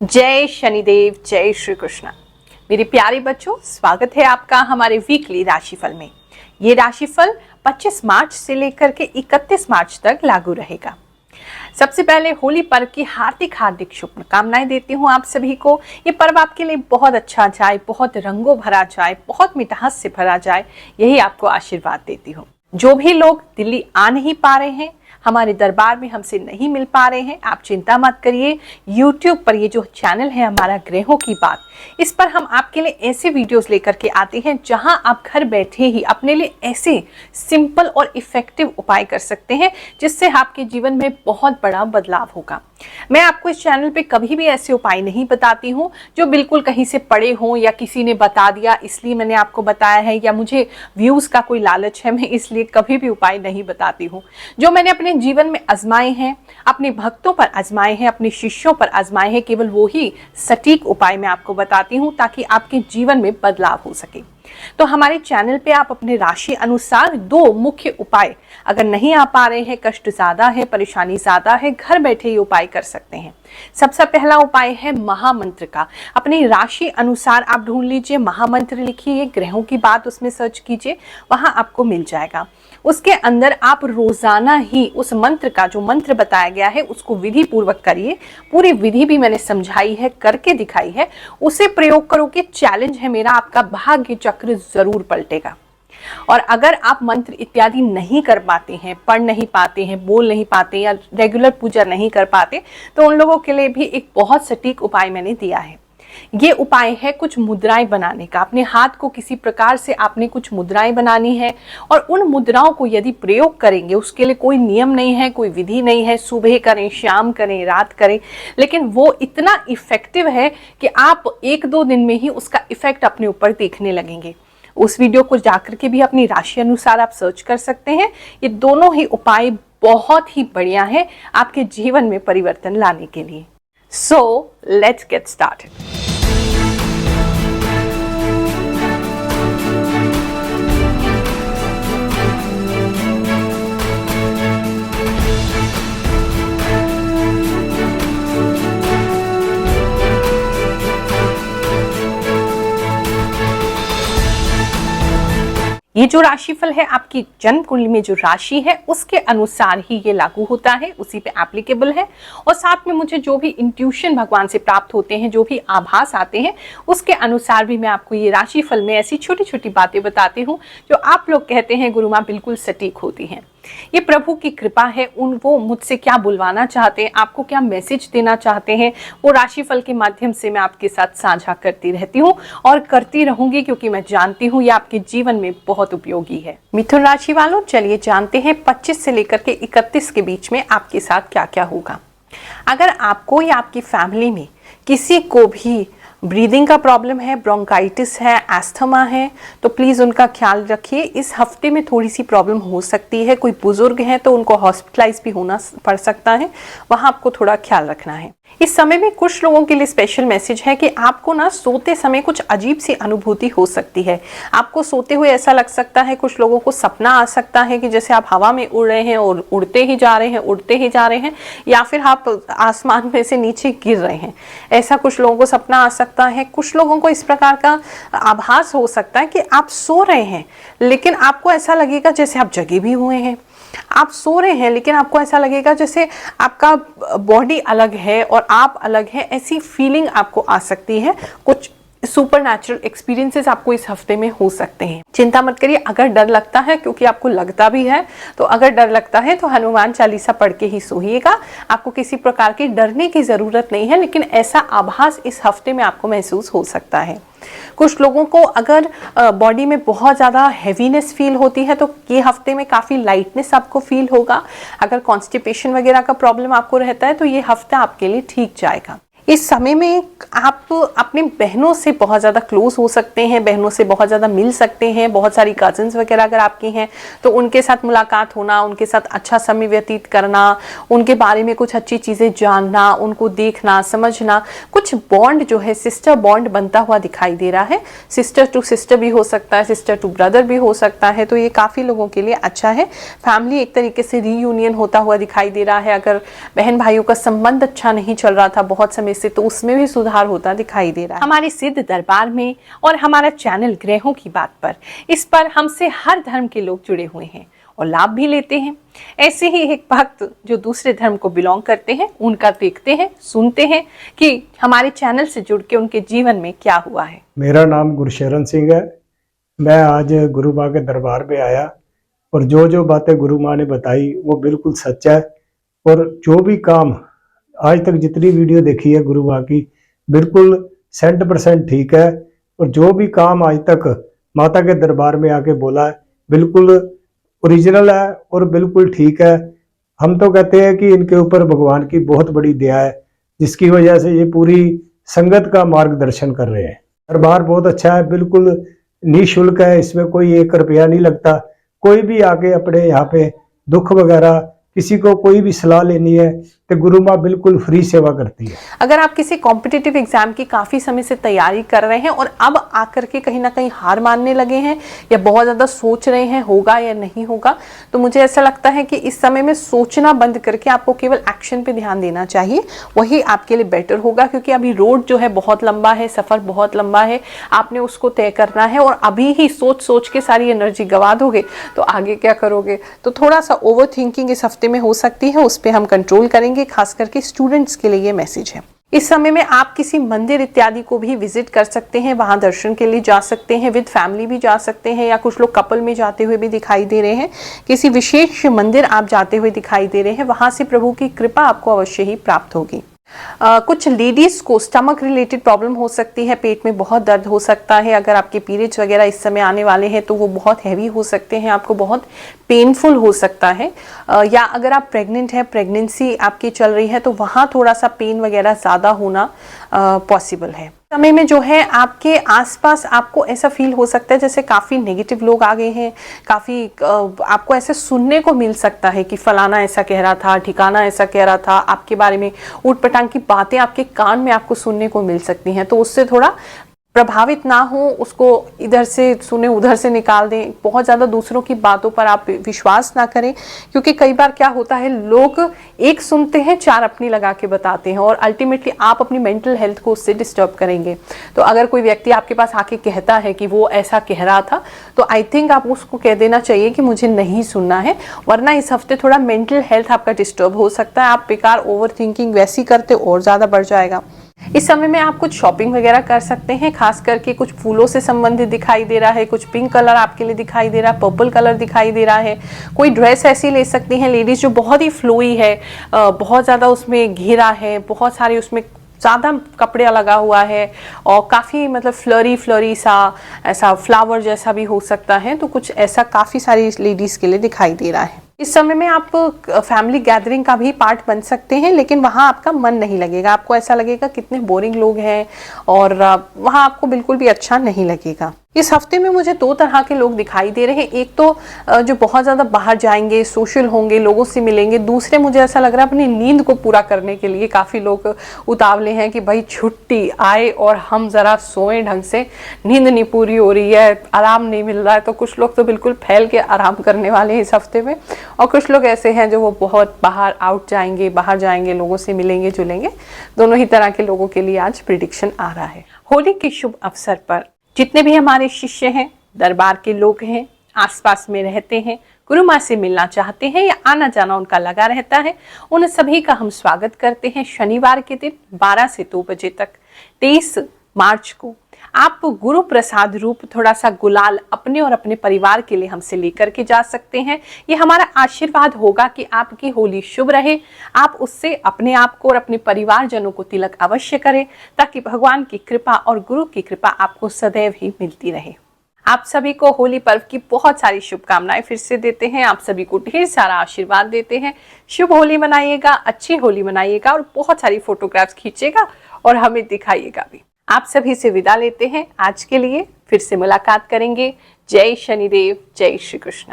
जय शनिदेव, जय श्री कृष्ण। मेरे प्यारे बच्चों, स्वागत है आपका हमारे वीकली राशिफल में। ये राशिफल 25 मार्च से लेकर के 31 मार्च तक लागू रहेगा। सबसे पहले होली पर्व की हार्दिक हार्दिक शुभकामनाएं देती हूँ आप सभी को। ये पर्व आपके लिए बहुत अच्छा जाए, बहुत रंगों भरा जाए, बहुत मिठास से भरा जाए, यही आपको आशीर्वाद देती हूँ। जो भी लोग दिल्ली आ नहीं पा रहे हैं, हमारे दरबार में हमसे नहीं मिल पा रहे हैं, आप चिंता मत करिए। YouTube पर ये जो चैनल है हमारा ग्रहों की बात, इस पर हम आपके लिए ऐसे वीडियोस लेकर के आते हैं जहां आप घर बैठे ही अपने लिए ऐसे सिंपल और इफेक्टिव उपाय कर सकते हैं जिससे आपके जीवन में बहुत बड़ा बदलाव होगा। मैं आपको इस चैनल पे कभी भी ऐसे उपाय नहीं बताती हूँ जो बिल्कुल कहीं से पढ़े हों या किसी ने बता दिया इसलिए मैंने आपको बताया है, या मुझे व्यूज का कोई लालच है, मैं इसलिए कभी भी उपाय नहीं बताती हूँ। जो मैंने अपने जीवन में आजमाए हैं, अपने भक्तों पर आजमाए हैं, अपने शिष्यों पर आजमाए हैं, केवल वो ही सटीक उपाय मैं आपको बताती हूँ ताकि आपके जीवन में बदलाव हो सके। तो हमारे चैनल पे आप अपने राशि अनुसार 2 मुख्य उपाय, अगर नहीं आ पा रहे हैं, कष्ट ज्यादा है, परेशानी ज्यादा है, घर बैठे ये उपाय कर सकते हैं। सबसे पहला उपाय है महामंत्र का। अपनी राशि अनुसार आप ढूंढ लीजिए, महामंत्र लिखिए, ग्रहों की बात उसमें सर्च कीजिए, वहां आपको मिल जाएगा। उसके अंदर आप रोजाना ही उस मंत्र का, जो मंत्र बताया गया है, उसको विधि पूर्वक करिए। पूरी विधि भी मैंने समझाई है, करके दिखाई है, उसे प्रयोग करोगे। चैलेंज है मेरा, आपका भाग्य चक्र जरूर पलटेगा। और अगर आप मंत्र इत्यादि नहीं कर पाते हैं, पढ़ नहीं पाते हैं, बोल नहीं पाते या रेगुलर पूजा नहीं कर पाते, तो उन लोगों के लिए भी एक बहुत सटीक उपाय मैंने दिया है। ये उपाय है कुछ मुद्राएं बनाने का। अपने हाथ को किसी प्रकार से आपने कुछ मुद्राएं बनानी है और उन मुद्राओं को यदि प्रयोग करेंगे, उसके लिए कोई नियम नहीं है, कोई विधि नहीं है, सुबह करें, शाम करें, रात करें, लेकिन वो इतना इफेक्टिव है कि आप 1-2 दिन में ही उसका इफेक्ट अपने ऊपर देखने लगेंगे। उस वीडियो को जाकर के भी अपनी राशि अनुसार आप सर्च कर सकते हैं। ये दोनों ही उपाय बहुत ही बढ़िया है आपके जीवन में परिवर्तन लाने के लिए। So let's get started. ये जो राशिफल है आपकी जन्म कुंडली में जो राशि है उसके अनुसार ही ये लागू होता है, उसी पे एप्लीकेबल है। और साथ में मुझे जो भी इंट्यूशन भगवान से प्राप्त होते हैं, जो भी आभास आते हैं, उसके अनुसार भी मैं आपको ये राशिफल में ऐसी छोटी छोटी बातें बताती हूँ जो आप लोग कहते हैं गुरु माँ बिल्कुल सटीक होती हैं। ये प्रभु की कृपा है। वो मुझसे क्या बुलवाना चाहते हैं, आपको क्या मैसेज देना चाहते हैं, वो राशिफल के माध्यम से मैं आपके साथ साझा करती रहती हूँ और करती रहूंगी, क्योंकि मैं जानती हूँ ये आपके जीवन में बहुत उपयोगी है। मिथुन राशि वालों, चलिए जानते हैं 25 से लेकर के 31 के बीच में आपके साथ क्या क्या होगा। अगर आपको या आपकी फैमिली में किसी को भी ब्रीदिंग का प्रॉब्लम है, ब्रोंकाइटिस है, एस्थमा है, तो प्लीज़ उनका ख्याल रखिए। इस हफ्ते में थोड़ी सी प्रॉब्लम हो सकती है। कोई बुजुर्ग है तो उनको हॉस्पिटलाइज भी होना पड़ सकता है, वहाँ आपको थोड़ा ख्याल रखना है। इस समय में कुछ लोगों के लिए स्पेशल मैसेज है कि आपको ना सोते समय कुछ अजीब सी अनुभूति हो सकती है। आपको सोते हुए ऐसा लग सकता है, कुछ लोगों को सपना आ सकता है कि जैसे आप हवा में उड़ रहे हैं और उड़ते ही जा रहे हैं, उड़ते ही जा रहे हैं, या फिर आप आसमान में से नीचे गिर रहे हैं। ऐसा कुछ लोगों को सपना आ सकता है। कुछ लोगों को इस प्रकार का आभास हो सकता है कि आप सो रहे हैं लेकिन आपको ऐसा लगेगा जैसे आप जगे भी हुए हैं। आप सो रहे हैं लेकिन आपको ऐसा लगेगा जैसे आपका बॉडी अलग है और आप अलग हैं, ऐसी फीलिंग आपको आ सकती है। कुछ सुपर नेचुरल एक्सपीरियंसेस आपको इस हफ्ते में हो सकते हैं। चिंता मत करिए। अगर डर लगता है, क्योंकि आपको लगता भी है, तो अगर डर लगता है तो हनुमान चालीसा पढ़ के ही सोइएगा। आपको किसी प्रकार की डरने की जरूरत नहीं है, लेकिन ऐसा आभास इस हफ्ते में आपको महसूस हो सकता है। कुछ लोगों को अगर बॉडी में बहुत ज़्यादा हैवीनेस फील होती है तो ये हफ्ते में काफ़ी लाइटनेस आपको फील होगा। अगर कॉन्स्टिपेशन वगैरह का प्रॉब्लम आपको रहता है तो ये हफ्ता आपके लिए ठीक जाएगा। इस समय में आप अपनी बहनों से बहुत ज़्यादा क्लोज हो सकते हैं, बहनों से बहुत ज़्यादा मिल सकते हैं। बहुत सारी कजन्स वगैरह अगर आपकी हैं तो उनके साथ मुलाकात होना, उनके साथ अच्छा समय व्यतीत करना, उनके बारे में कुछ अच्छी चीज़ें जानना, उनको देखना, समझना, कुछ बॉन्ड जो है सिस्टर बॉन्ड बनता हुआ दिखाई दे रहा है। सिस्टर टू सिस्टर भी हो सकता है, सिस्टर टू ब्रदर भी हो सकता है, तो ये काफ़ी लोगों के लिए अच्छा है। फैमिली एक तरीके से रीयूनियन होता हुआ दिखाई दे रहा है। अगर बहन भाइयों का संबंध अच्छा नहीं चल रहा था, बहुत समय से तो उसमें भी सुधार होता दिखाई दे रहा है। हमारे सिद्ध दरबार में और हमारा चैनल ग्रहों की बात पर, इस पर हमसे हर धर्म के लोग जुड़े हुए हैं और लाभ भी लेते हैं। ऐसे ही एक भक्त जो दूसरे धर्म को बिलोंग करते हैं, उनका देखते हैं, सुनते हैं कि हमारे चैनल से जुड़ के उनके जीवन में क्या हुआ है। मेरा नाम गुरशरण सिंह है। मैं आज गुरु माँ के दरबार में आया और जो बातें गुरु माँ ने बताई वो बिल्कुल सच है। और जो भी काम आज तक जितनी वीडियो देखी है गुरु माँ की, बिल्कुल 100% ठीक है। और जो भी काम आज तक माता के दरबार में आके बोला है, बिल्कुल ओरिजिनल है और बिल्कुल ठीक है। हम तो कहते हैं कि इनके ऊपर भगवान की बहुत बड़ी दया है, जिसकी वजह से ये पूरी संगत का मार्गदर्शन कर रहे हैं। दरबार बहुत अच्छा है, बिल्कुल निःशुल्क है, इसमें कोई 1 रुपया नहीं लगता। कोई भी आके अपने यहाँ पे दुख वगैरह, किसी को कोई भी सलाह लेनी है तो गुरु माँ बिल्कुल फ्री सेवा करती है। अगर आप किसी कॉम्पिटिटिव एग्जाम की काफी समय से तैयारी कर रहे हैं और अब आकर के कहीं ना कहीं हार मानने लगे हैं या बहुत ज्यादा सोच रहे हैं होगा या नहीं होगा, तो मुझे ऐसा लगता है कि इस समय में सोचना बंद करके आपको केवल एक्शन पे ध्यान देना चाहिए। वही आपके लिए बेटर होगा, क्योंकि अभी रोड जो है बहुत लंबा है, सफर बहुत लंबा है, आपने उसको तय करना है। और अभी ही सोच सोच के सारी एनर्जी गवा दोगे तो आगे क्या करोगे। तो थोड़ा सा ओवर थिंकिंग इस हफ्ते में हो सकती है, उस पर हम कंट्रोल करेंगे। खास करके स्टूडेंट्स के लिए ये मैसेज है। इस समय में आप किसी मंदिर इत्यादि को भी विजिट कर सकते हैं, वहां दर्शन के लिए जा सकते हैं, विद फैमिली भी जा सकते हैं, या कुछ लोग कपल में जाते हुए भी दिखाई दे रहे हैं। किसी विशेष मंदिर आप जाते हुए दिखाई दे रहे हैं, वहां से प्रभु की कृपा आपको अवश्य ही प्राप्त होगी। कुछ लेडीज को स्टमक रिलेटेड प्रॉब्लम हो सकती है, पेट में बहुत दर्द हो सकता है। अगर आपके पीरियड्स वगैरह इस समय आने वाले हैं तो वो बहुत हैवी हो सकते हैं, आपको बहुत पेनफुल हो सकता है। या अगर आप प्रेग्नेंट हैं, प्रेगनेंसी आपकी चल रही है, तो वहाँ थोड़ा सा पेन वगैरह ज़्यादा होना पॉसिबल है। समय में जो है आपके आसपास आपको ऐसा फील हो सकता है जैसे काफ़ी नेगेटिव लोग आ गए हैं, काफ़ी आपको ऐसे सुनने को मिल सकता है कि फलाना ऐसा कह रहा था, ठिकाना ऐसा कह रहा था, आपके बारे में ऊटपटांग की बातें आपके कान में आपको सुनने को मिल सकती हैं। तो उससे थोड़ा प्रभावित ना हो, उसको इधर से सुने उधर से निकाल दें। बहुत ज़्यादा दूसरों की बातों पर आप विश्वास ना करें, क्योंकि कई बार क्या होता है, लोग एक सुनते हैं, 4 अपनी लगा के बताते हैं और अल्टीमेटली आप अपनी मेंटल हेल्थ को उससे डिस्टर्ब करेंगे। तो अगर कोई व्यक्ति आपके पास आके कहता है कि वो ऐसा कह रहा था, तो आई थिंक आप उसको कह देना चाहिए कि मुझे नहीं सुनना है, वरना इस हफ्ते थोड़ा मेंटल हेल्थ आपका डिस्टर्ब हो सकता है। आप बेकार ओवर थिंकिंग वैसी करते और ज़्यादा बढ़ जाएगा। इस समय में आप कुछ शॉपिंग वगैरह कर सकते हैं, खास करके कुछ फूलों से संबंधित दिखाई दे रहा है, कुछ पिंक कलर आपके लिए दिखाई दे रहा है, पर्पल कलर दिखाई दे रहा है। कोई ड्रेस ऐसी ले सकती हैं लेडीज जो बहुत ही फ्लोई है, बहुत ज़्यादा उसमें घेरा है, बहुत सारे उसमें ज़्यादा कपड़े लगा हुआ है और काफ़ी मतलब फ्लरी सा, ऐसा फ्लावर जैसा भी हो सकता है। तो कुछ ऐसा काफ़ी सारी लेडीज़ के लिए दिखाई दे रहा है। इस समय में आप फैमिली गैदरिंग का भी पार्ट बन सकते हैं, लेकिन वहाँ आपका मन नहीं लगेगा, आपको ऐसा लगेगा कितने बोरिंग लोग हैं और वहाँ आपको बिल्कुल भी अच्छा नहीं लगेगा। इस हफ्ते में मुझे 2 तरह के लोग दिखाई दे रहे हैं। एक तो जो बहुत ज़्यादा बाहर जाएंगे, सोशल होंगे, लोगों से मिलेंगे। दूसरे मुझे ऐसा लग रहा है अपनी नींद को पूरा करने के लिए काफ़ी लोग उतावले हैं कि भाई छुट्टी आए और हम ज़रा सोएं ढंग से। नींद नहीं पूरी हो रही है, आराम नहीं मिल रहा है, तो कुछ लोग तो बिल्कुल फैल के आराम करने वाले हैं इस हफ्ते में। और कुछ लोग ऐसे हैं जो वो बहुत बाहर बाहर जाएंगे, लोगों से मिलेंगे जुलेंगे। दोनों ही तरह के लोगों के लिए आज प्रिडिक्शन आ रहा है। होली के शुभ अवसर पर जितने भी हमारे शिष्य हैं, दरबार के लोग हैं, आसपास में रहते हैं, गुरु माँ से मिलना चाहते हैं या आना जाना उनका लगा रहता है, उन सभी का हम स्वागत करते हैं शनिवार के दिन 12 से 2 बजे तक 23 मार्च को। आप गुरु प्रसाद रूप थोड़ा सा गुलाल अपने और अपने परिवार के लिए हमसे लेकर के जा सकते हैं। ये हमारा आशीर्वाद होगा कि आपकी होली शुभ रहे। आप उससे अपने आप को और अपने परिवारजनों को तिलक अवश्य करें, ताकि भगवान की कृपा और गुरु की कृपा आपको सदैव ही मिलती रहे। आप सभी को होली पर्व की बहुत सारी शुभकामनाएं फिर से देते हैं, आप सभी को ढेर सारा आशीर्वाद देते हैं। शुभ होली मनाइएगा, अच्छी होली मनाइएगा और बहुत सारी फोटोग्राफ्स खींचेगा और हमें दिखाइएगा भी। आप सभी से विदा लेते हैं आज के लिए, फिर से मुलाकात करेंगे। जय शनिदेव, जय श्री कृष्ण।